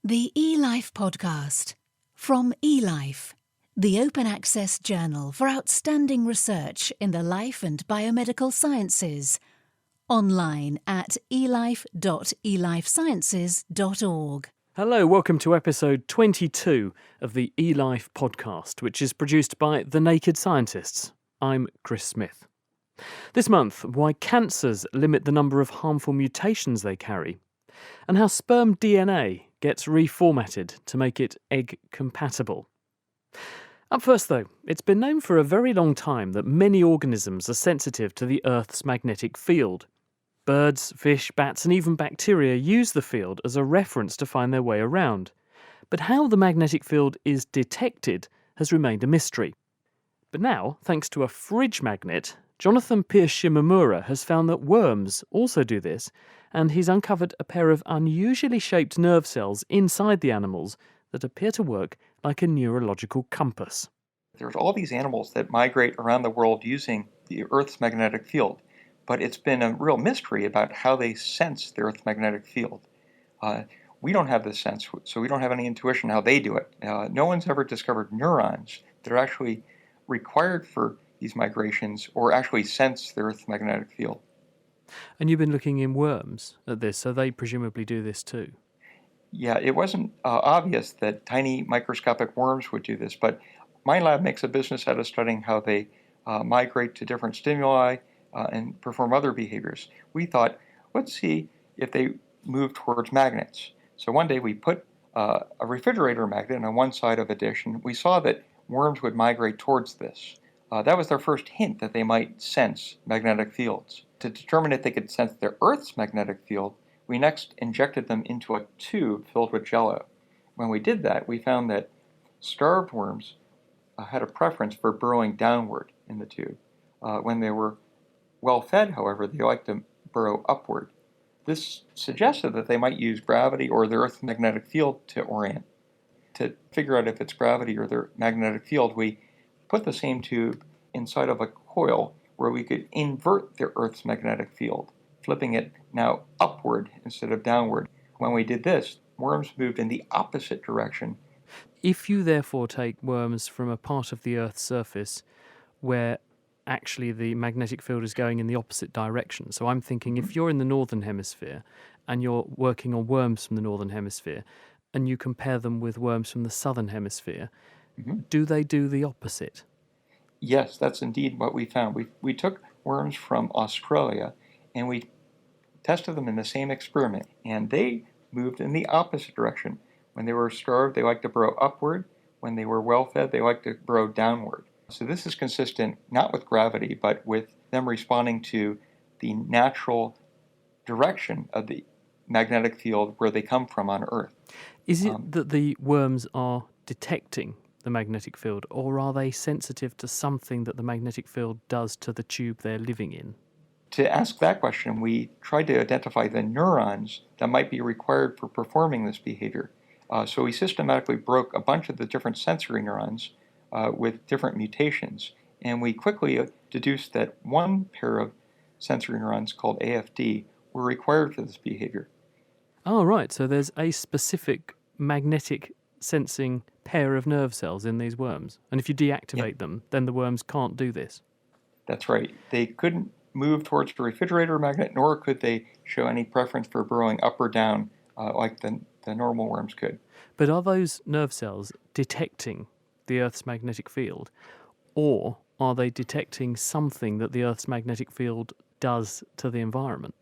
The eLife Podcast from eLife, the open access journal for outstanding research in the life and biomedical sciences. Online at elife.elifesciences.org. Hello, welcome to episode 22 of the eLife Podcast, which is produced by The Naked Scientists. I'm Chris Smith. This month, why cancers limit the number of harmful mutations they carry, and how sperm DNA gets reformatted to make it egg-compatible. Up first, though, it's been known for a very long time that many organisms are sensitive to the Earth's magnetic field. Birds, fish, bats, and even bacteria use the field as a reference to find their way around. But how the magnetic field is detected has remained a mystery. But now, thanks to a fridge magnet, Jonathan Pierce Shimomura has found that worms also do this, and he's uncovered a pair of unusually shaped nerve cells inside the animals that appear to work like a neurological compass. There's all these animals that migrate around the world using the Earth's magnetic field, but it's been a real mystery about how they sense the Earth's magnetic field. We don't have this sense, so we don't have any intuition how they do it. No one's ever discovered neurons that are actually required for these migrations or actually sense the Earth's magnetic field. And you've been looking in worms at this, so they presumably do this too. Yeah, it wasn't obvious that tiny microscopic worms would do this, but my lab makes a business out of studying how they migrate to different stimuli and perform other behaviors. We thought, let's see if they move towards magnets. So one day we put a refrigerator magnet on one side of a dish, and we saw that worms would migrate towards this. That was their first hint that they might sense magnetic fields. To determine if they could sense the Earth's magnetic field, we next injected them into a tube filled with jello. When we did that, we found that starved worms had a preference for burrowing downward in the tube. When they were well fed, however, they liked to burrow upward. This suggested that they might use gravity or the Earth's magnetic field to orient. To figure out if it's gravity or the magnetic field, we put the same tube inside of a coil where we could invert the Earth's magnetic field, flipping it now upward instead of downward. When we did this, worms moved in the opposite direction. If you therefore take worms from a part of the Earth's surface where actually the magnetic field is going in the opposite direction, so I'm thinking if you're in the northern hemisphere and you're working on worms from the northern hemisphere and you compare them with worms from the southern hemisphere, do they do the opposite? Yes, that's indeed what we found. We took worms from Australia and we tested them in the same experiment, and they moved in the opposite direction. When they were starved, they liked to burrow upward. When they were well fed, they liked to burrow downward. So this is consistent not with gravity, but with them responding to the natural direction of the magnetic field where they come from on Earth. Is it that the worms are detecting the magnetic field, or are they sensitive to something that the magnetic field does to the tube they're living in? To ask that question, we tried to identify the neurons that might be required for performing this behavior. So we systematically broke a bunch of the different sensory neurons with different mutations, and we quickly deduced that one pair of sensory neurons called AFD were required for this behavior. Oh, right. So there's a specific magnetic sensing pair of nerve cells in these worms. And if you deactivate them, then the worms can't do this. That's right. They couldn't move towards the refrigerator magnet, nor could they show any preference for burrowing up or down like the normal worms could. But are those nerve cells detecting the Earth's magnetic field, or are they detecting something that the Earth's magnetic field does to the environment?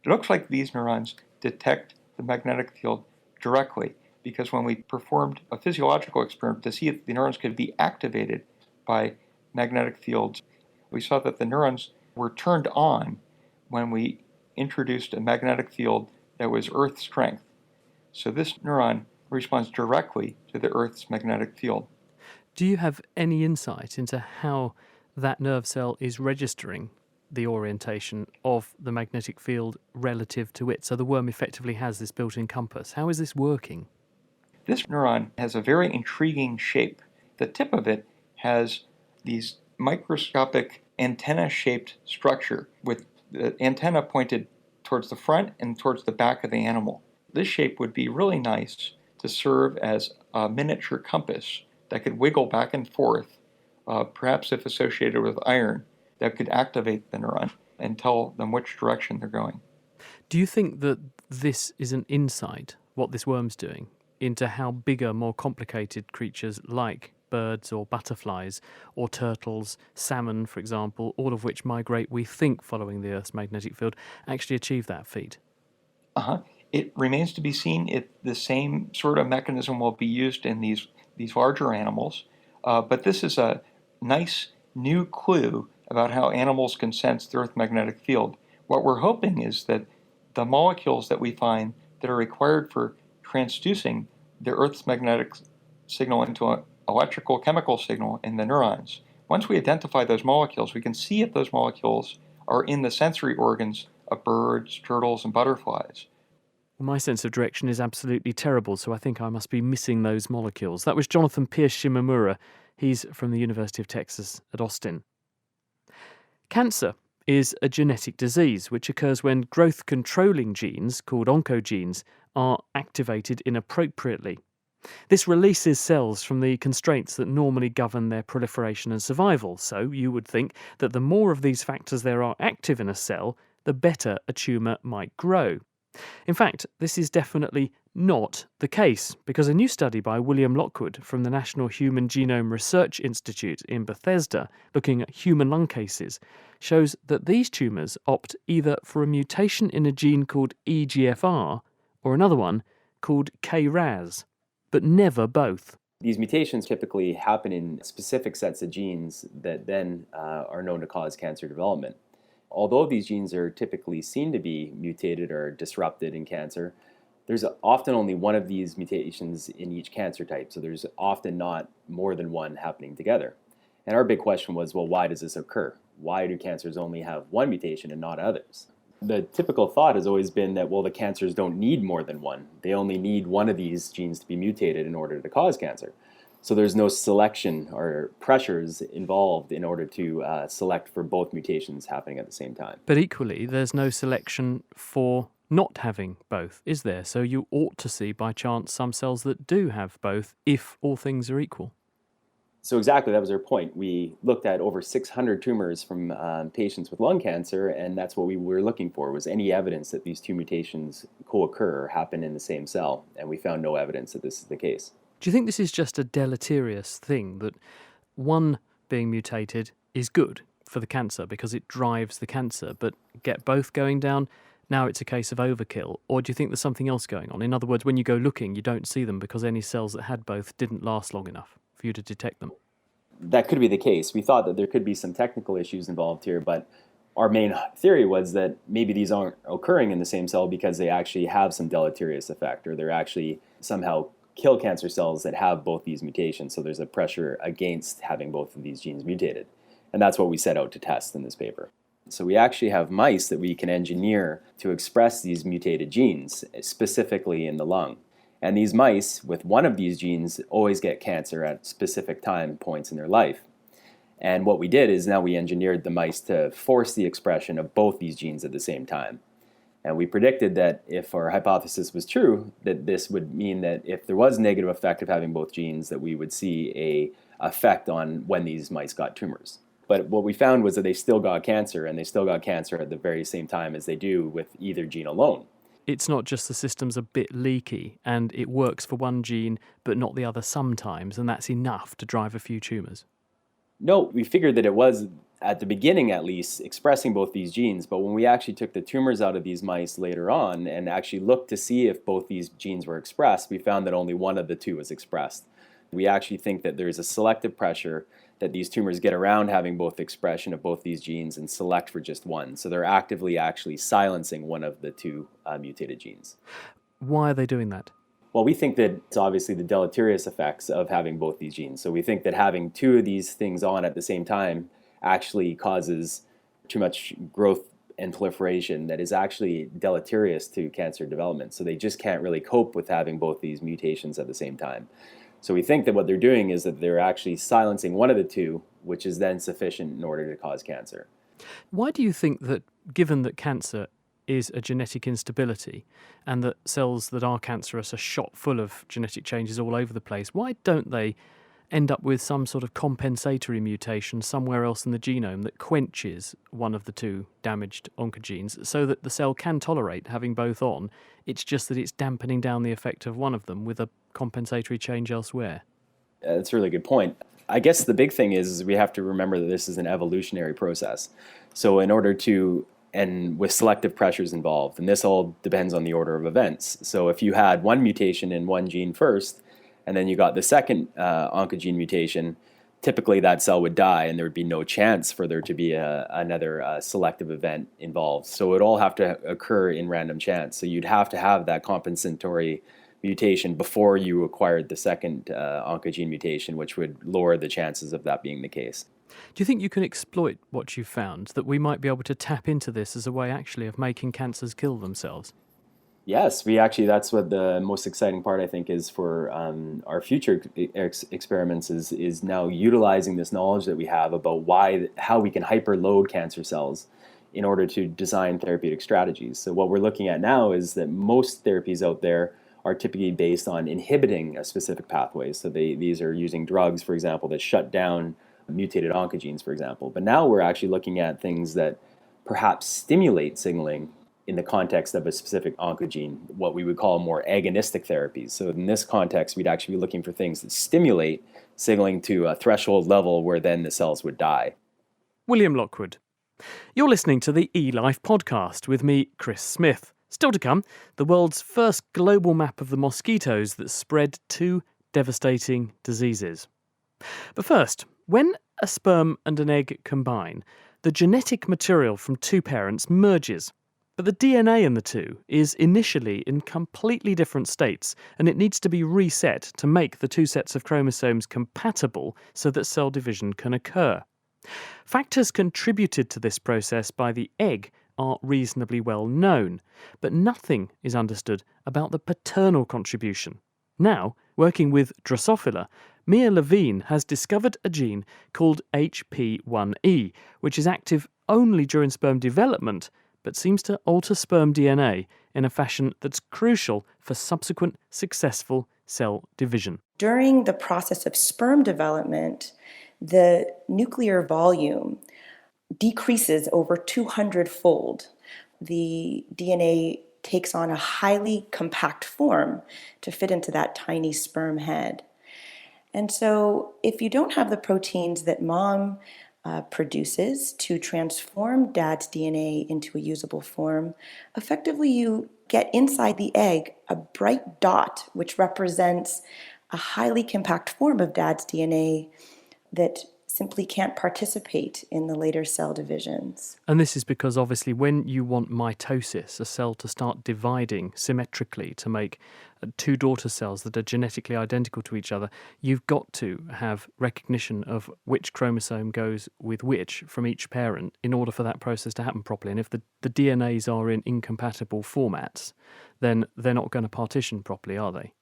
It looks like these neurons detect the magnetic field directly, because when we performed a physiological experiment to see if the neurons could be activated by magnetic fields, we saw that the neurons were turned on when we introduced a magnetic field that was Earth strength. So this neuron responds directly to the Earth's magnetic field. Do you have any insight into how that nerve cell is registering the orientation of the magnetic field relative to it? So the worm effectively has this built-in compass. How is this working? This neuron has a very intriguing shape. The tip of it has these microscopic antenna-shaped structure with the antenna pointed towards the front and towards the back of the animal. This shape would be really nice to serve as a miniature compass that could wiggle back and forth, perhaps if associated with iron, that could activate the neuron and tell them which direction they're going. Do you think that this is an insight, what this worm's doing, into how bigger, more complicated creatures like birds or butterflies or turtles, salmon, for example, all of which migrate, we think, following the Earth's magnetic field, actually achieve that feat? It remains to be seen if the same sort of mechanism will be used in these larger animals, but this is a nice new clue about how animals can sense the Earth's magnetic field. What we're hoping is that the molecules that we find that are required for transducing the Earth's magnetic signal into an electrical chemical signal in the neurons, once we identify those molecules, we can see if those molecules are in the sensory organs of birds, turtles, and butterflies. Well, my sense of direction is absolutely terrible, so I think I must be missing those molecules. That was Jonathan Pierce-Shimomura. He's from the University of Texas at Austin. Cancer is a genetic disease which occurs when growth-controlling genes, called oncogenes, are activated inappropriately. This releases cells from the constraints that normally govern their proliferation and survival, so you would think that the more of these factors there are active in a cell, the better a tumour might grow. In fact, this is definitely not the case, because a new study by William Lockwood from the National Human Genome Research Institute in Bethesda, looking at human lung cases, shows that these tumours opt either for a mutation in a gene called EGFR or another one called KRAS, but never both. These mutations typically happen in specific sets of genes that then are known to cause cancer development. Although these genes are typically seen to be mutated or disrupted in cancer, there's often only one of these mutations in each cancer type, so there's often not more than one happening together. And our big question was, well, why does this occur? Why do cancers only have one mutation and not others? The typical thought has always been that, well, the cancers don't need more than one. They only need one of these genes to be mutated in order to cause cancer. So there's no selection or pressures involved in order to select for both mutations happening at the same time. But equally, there's no selection for not having both, is there? So you ought to see by chance some cells that do have both if all things are equal. So exactly, that was our point. We looked at over 600 tumors from patients with lung cancer, and that's what we were looking for, was any evidence that these two mutations co-occur or happen in the same cell, and we found no evidence that this is the case. Do you think this is just a deleterious thing, that one being mutated is good for the cancer because it drives the cancer, but get both going down, now it's a case of overkill? Or do you think there's something else going on? In other words, when you go looking, you don't see them because any cells that had both didn't last long enough for you to detect them? That could be the case. We thought that there could be some technical issues involved here, but our main theory was that maybe these aren't occurring in the same cell because they actually have some deleterious effect, or they're actually somehow kill cancer cells that have both these mutations. So there's a pressure against having both of these genes mutated. And that's what we set out to test in this paper. So we actually have mice that we can engineer to express these mutated genes, specifically in the lung. And these mice with one of these genes always get cancer at specific time points in their life. And what we did is now we engineered the mice to force the expression of both these genes at the same time. And we predicted that if our hypothesis was true, that this would mean that if there was a negative effect of having both genes, that we would see a effect on when these mice got tumors. But what we found was that they still got cancer, and they still got cancer at the very same time as they do with either gene alone. It's not just the system's a bit leaky and it works for one gene but not the other sometimes, and that's enough to drive a few tumours. No, we figured that it was, at the beginning at least, expressing both these genes, but when we actually took the tumors out of these mice later on and actually looked to see if both these genes were expressed, we found that only one of the two was expressed. We actually think that there's a selective pressure that these tumors get around having both expression of both these genes and select for just one. So they're actively actually silencing one of the two mutated genes. Why are they doing that? Well, we think that it's obviously the deleterious effects of having both these genes. So we think that having two of these things on at the same time actually causes too much growth and proliferation that is actually deleterious to cancer development. So they just can't really cope with having both these mutations at the same time. So we think that what they're doing is that they're actually silencing one of the two, which is then sufficient in order to cause cancer. Why do you think that, given that cancer is a genetic instability and that cells that are cancerous are shot full of genetic changes all over the place, why don't they end up with some sort of compensatory mutation somewhere else in the genome that quenches one of the two damaged oncogenes so that the cell can tolerate having both on? It's just that it's dampening down the effect of one of them with a compensatory change elsewhere. That's a really good point. I guess the big thing is we have to remember that this is an evolutionary process. So in order to, and with selective pressures involved, and this all depends on the order of events. So if you had one mutation in one gene first, and then you got the second oncogene mutation, typically that cell would die and there would be no chance for there to be another selective event involved. So it would all have to occur in random chance. So you'd have to have that compensatory mutation before you acquired the second oncogene mutation, which would lower the chances of that being the case. Do you think you can exploit what you've found, that we might be able to tap into this as a way actually of making cancers kill themselves? Yes, that's what the most exciting part, I think, is for our future experiments is now utilizing this knowledge that we have about how we can hyperload cancer cells in order to design therapeutic strategies. So what we're looking at now is that most therapies out there are typically based on inhibiting a specific pathway. So these are using drugs, for example, that shut down mutated oncogenes, for example. But now we're actually looking at things that perhaps stimulate signaling in the context of a specific oncogene, what we would call more agonistic therapies. So in this context, we'd actually be looking for things that stimulate signaling to a threshold level where then the cells would die. William Lockwood. You're listening to the eLife podcast with me, Chris Smith. Still to come, the world's first global map of the mosquitoes that spread two devastating diseases. But first, when a sperm and an egg combine, the genetic material from two parents merges. But the DNA in the two is initially in completely different states, and it needs to be reset to make the two sets of chromosomes compatible so that cell division can occur. Factors contributed to this process by the egg are reasonably well known, but nothing is understood about the paternal contribution. Now, working with Drosophila, Mia Levine has discovered a gene called HP1E, which is active only during sperm development, but seems to alter sperm DNA in a fashion that's crucial for subsequent successful cell division. During the process of sperm development, the nuclear volume decreases over 200-fold. The DNA takes on a highly compact form to fit into that tiny sperm head. And so if you don't have the proteins that mom produces to transform dad's DNA into a usable form, effectively you get inside the egg a bright dot which represents a highly compact form of dad's DNA that simply can't participate in the later cell divisions. And this is because obviously when you want mitosis, a cell to start dividing symmetrically to make two daughter cells that are genetically identical to each other, you've got to have recognition of which chromosome goes with which from each parent in order for that process to happen properly. And if the DNAs are in incompatible formats, then they're not going to partition properly, are they?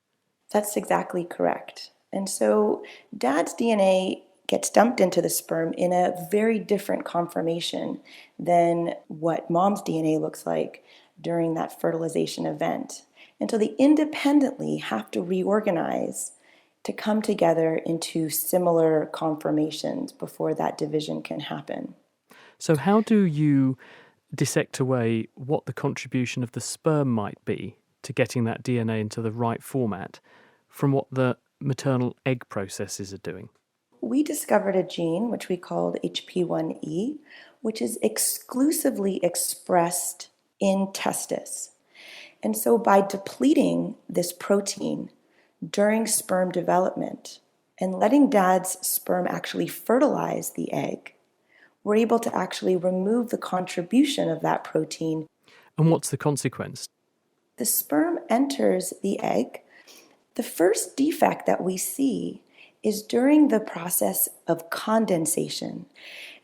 That's exactly correct. And so dad's DNA gets dumped into the sperm in a very different conformation than what mom's DNA looks like during that fertilization event. And so they independently have to reorganize to come together into similar conformations before that division can happen. So how do you dissect away what the contribution of the sperm might be to getting that DNA into the right format from what the maternal egg processes are doing? We discovered a gene, which we called HP1E, which is exclusively expressed in testis. And so by depleting this protein during sperm development and letting dad's sperm actually fertilize the egg, we're able to actually remove the contribution of that protein. And what's the consequence? The sperm enters the egg. The first defect that we see is during the process of condensation.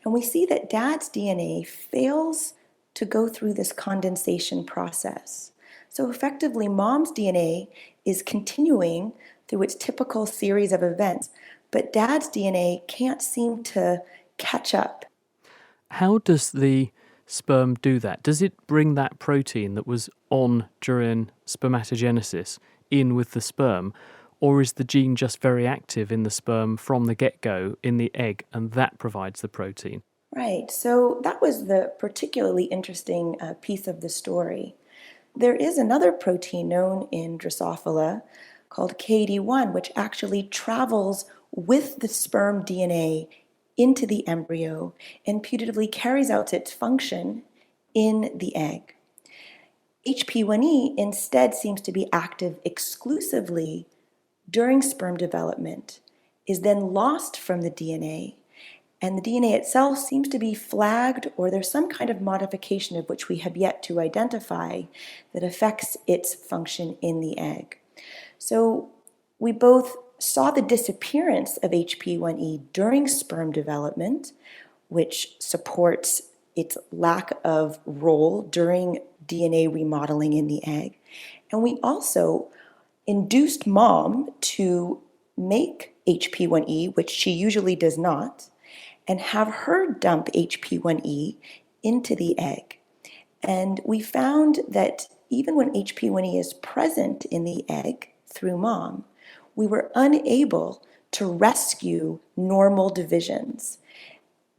And we see that dad's DNA fails to go through this condensation process. So effectively, mom's DNA is continuing through its typical series of events, but dad's DNA can't seem to catch up. How does the sperm do that? Does it bring that protein that was on during spermatogenesis in with the sperm, or is the gene just very active in the sperm from the get-go in the egg, and that provides the protein? Right. So that was the particularly interesting piece of the story. There is another protein known in Drosophila called KD1, which actually travels with the sperm DNA into the embryo and putatively carries out its function in the egg. HP1E instead seems to be active exclusively during sperm development, is then lost from the DNA, and the DNA itself seems to be flagged, or there's some kind of modification of which we have yet to identify that affects its function in the egg. So we both saw the disappearance of HP1E during sperm development, which supports its lack of role during DNA remodeling in the egg. And we also induced mom to make HP1E, which she usually does not, and have her dump HP1E into the egg. And we found that even when HP1E is present in the egg through mom, we were unable to rescue normal divisions.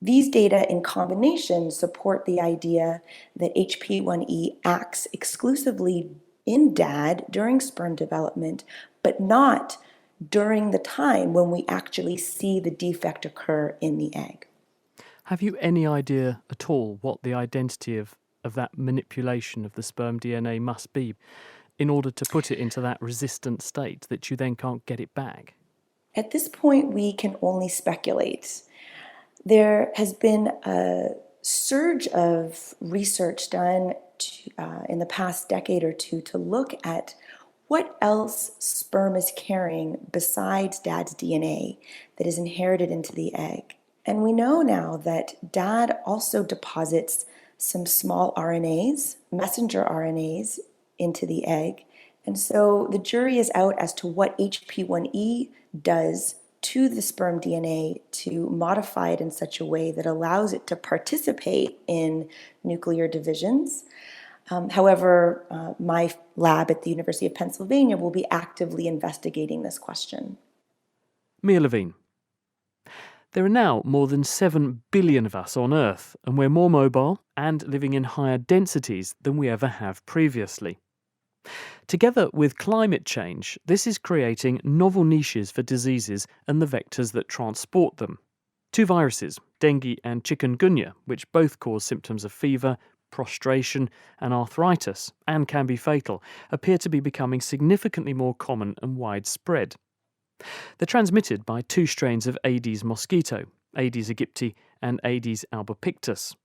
These data in combination support the idea that HP1E acts exclusively in dad during sperm development, but not during the time when we actually see the defect occur in the egg. Have you any idea at all what the identity of that manipulation of the sperm DNA must be in order to put it into that resistant state that you then can't get it back? At this point, we can only speculate. There has been a surge of research done in the past decade or two to look at what else sperm is carrying besides dad's DNA that is inherited into the egg. And we know now that dad also deposits some small RNAs, messenger RNAs, into the egg. And so the jury is out as to what HP1E does to the sperm DNA to modify it in such a way that allows it to participate in nuclear divisions. However, my lab at the University of Pennsylvania will be actively investigating this question. Mia Levine. There are now more than 7 billion of us on Earth, and we're more mobile and living in higher densities than we ever have previously. Together with climate change, this is creating novel niches for diseases and the vectors that transport them. Two viruses, dengue and chikungunya, which both cause symptoms of fever, prostration and arthritis, and can be fatal, appear to be becoming significantly more common and widespread. They're transmitted by two strains of Aedes mosquito, Aedes aegypti and Aedes albopictus.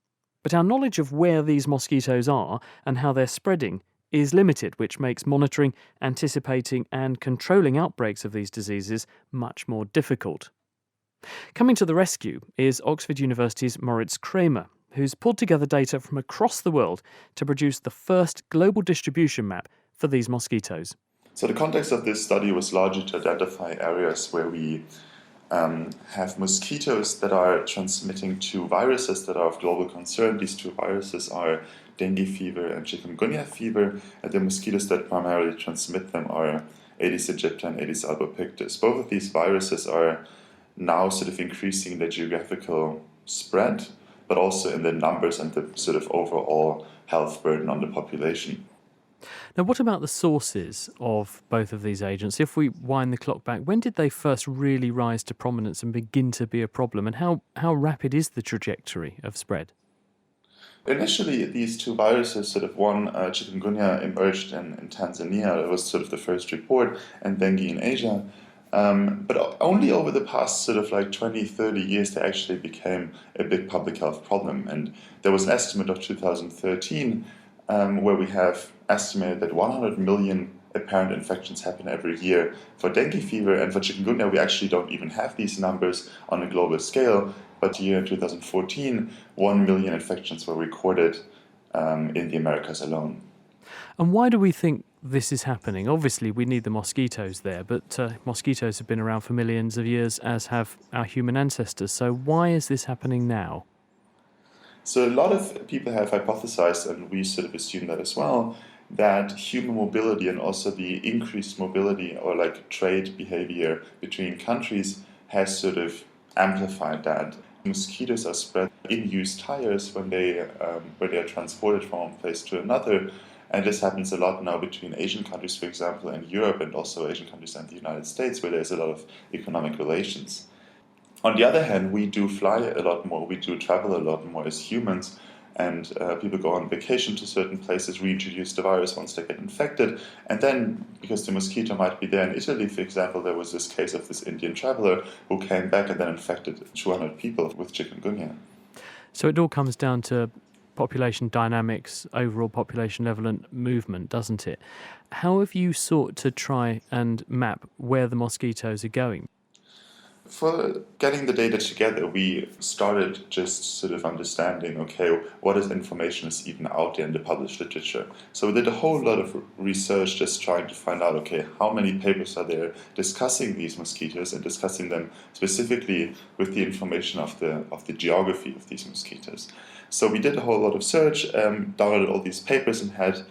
But our knowledge of where these mosquitoes are and how they're spreading is limited, which makes monitoring, anticipating and controlling outbreaks of these diseases much more difficult. Coming to the rescue is Oxford University's Moritz Kramer, who's pulled together data from across the world to produce the first global distribution map for these mosquitoes. So the context of this study was largely to identify areas where we have mosquitoes that are transmitting two viruses that are of global concern. These two viruses are dengue fever and chikungunya fever, and the mosquitoes that primarily transmit them are Aedes aegypti and Aedes albopictus. Both of these viruses are now sort of increasing their geographical spread, but also in the numbers and the sort of overall health burden on the population. Now, what about the sources of both of these agents? If we wind the clock back, when did they first really rise to prominence and begin to be a problem? And how rapid is the trajectory of spread? Initially, these two viruses, one chikungunya emerged in Tanzania. It was sort of the first report, and dengue in Asia. But only over the past 20, 30 years, they actually became a big public health problem. And there was an estimate of 2013 where we have estimated that 100 million apparent infections happen every year for dengue fever, and for chikungunya we actually don't even have these numbers on a global scale, but here in 2014 1 million infections were recorded in the Americas alone. And why do we think this is happening? Obviously we need the mosquitoes there, but mosquitoes have been around for millions of years, as have our human ancestors, so why is this happening now? So a lot of people have hypothesized, and we sort of assume that as well, that human mobility and also the increased mobility or like trade behavior between countries has sort of amplified that. Mosquitoes are spread in used tires when they are transported from one place to another. And this happens a lot now between Asian countries, for example, and Europe, and also Asian countries and the United States, where there's a lot of economic relations. On the other hand, we do fly a lot more, we do travel a lot more as humans, and people go on vacation to certain places, reintroduce the virus once they get infected, and then, because the mosquito might be there in Italy, for example, there was this case of this Indian traveler who came back and then infected 200 people with chikungunya. So it all comes down to population dynamics, overall population level and movement, doesn't it? How have you sought to try and map where the mosquitoes are going? For getting the data together, we started just sort of understanding, okay, what is information is even out there in the published literature. So we did a whole lot of research just trying to find out, okay, how many papers are there discussing these mosquitoes and discussing them specifically with the information of the geography of these mosquitoes. So we did a whole lot of search, downloaded all these papers and had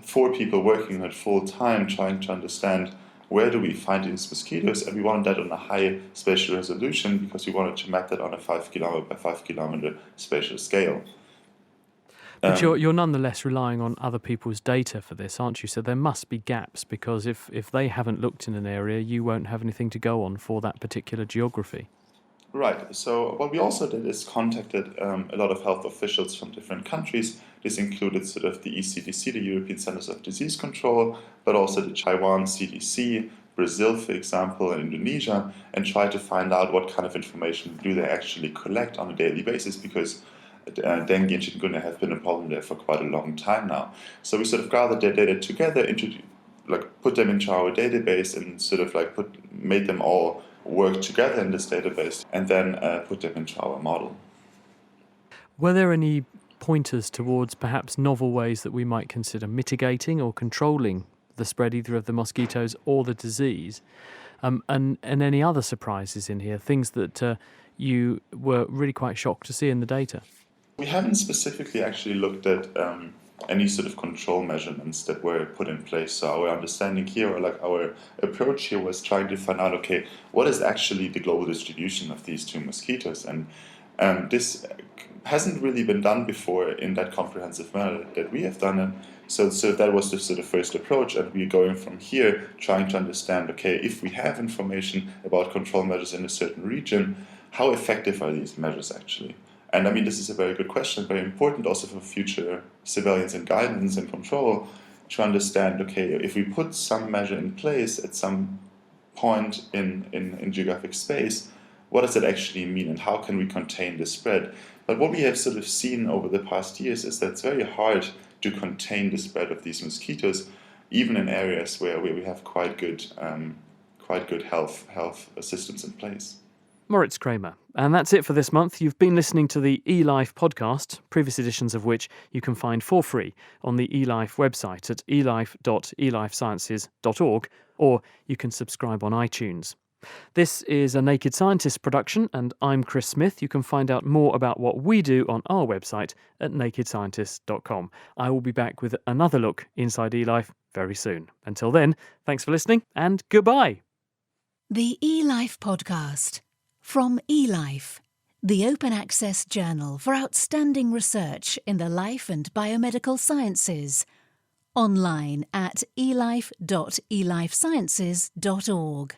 4 people working on it full time trying to understand where do we find these mosquitoes, and we wanted that on a high spatial resolution because we wanted to map that on a 5 kilometer by 5 kilometer spatial scale. But you're nonetheless relying on other people's data for this, aren't you? So there must be gaps, because if they haven't looked in an area, you won't have anything to go on for that particular geography. Right. So what we also did is contacted a lot of health officials from different countries. This included sort of the ECDC, the European Centers of Disease Control, but also the Taiwan CDC, Brazil, for example, and Indonesia, and try to find out what kind of information do they actually collect on a daily basis, because dengue and chikungunya have been a problem there for quite a long time now. So we sort of gathered their data together, put them into our database, and sort of made them all work together in this database, and then put them into our model. Were there any pointers towards perhaps novel ways that we might consider mitigating or controlling the spread either of the mosquitoes or the disease? And any other surprises in here, things that you were really quite shocked to see in the data? We haven't specifically actually looked at any sort of control measurements that were put in place. So our understanding here, or our approach here, was trying to find out, okay, what is actually the global distribution of these 2 mosquitoes? And this hasn't really been done before in that comprehensive manner that we have done it. So that was the sort of first approach, and we're going from here trying to understand, okay, if we have information about control measures in a certain region, how effective are these measures actually? And I mean, this is a very good question, very important also for future surveillance and guidance and control, to understand, okay, if we put some measure in place at some point in geographic space, what does it actually mean, and how can we contain the spread? But what we have sort of seen over the past years is that it's very hard to contain the spread of these mosquitoes, even in areas where we have quite good health systems in place. Moritz Kramer. And that's it for this month. You've been listening to the eLife podcast, previous editions of which you can find for free on the eLife website at elife.elifesciences.org, or you can subscribe on iTunes. This is a Naked Scientist production, and I'm Chris Smith. You can find out more about what we do on our website at nakedscientist.com. I will be back with another look inside eLife very soon. Until then, thanks for listening, and goodbye. The eLife podcast. From eLife, the open access journal for outstanding research in the life and biomedical sciences. Online at elife.elifesciences.org.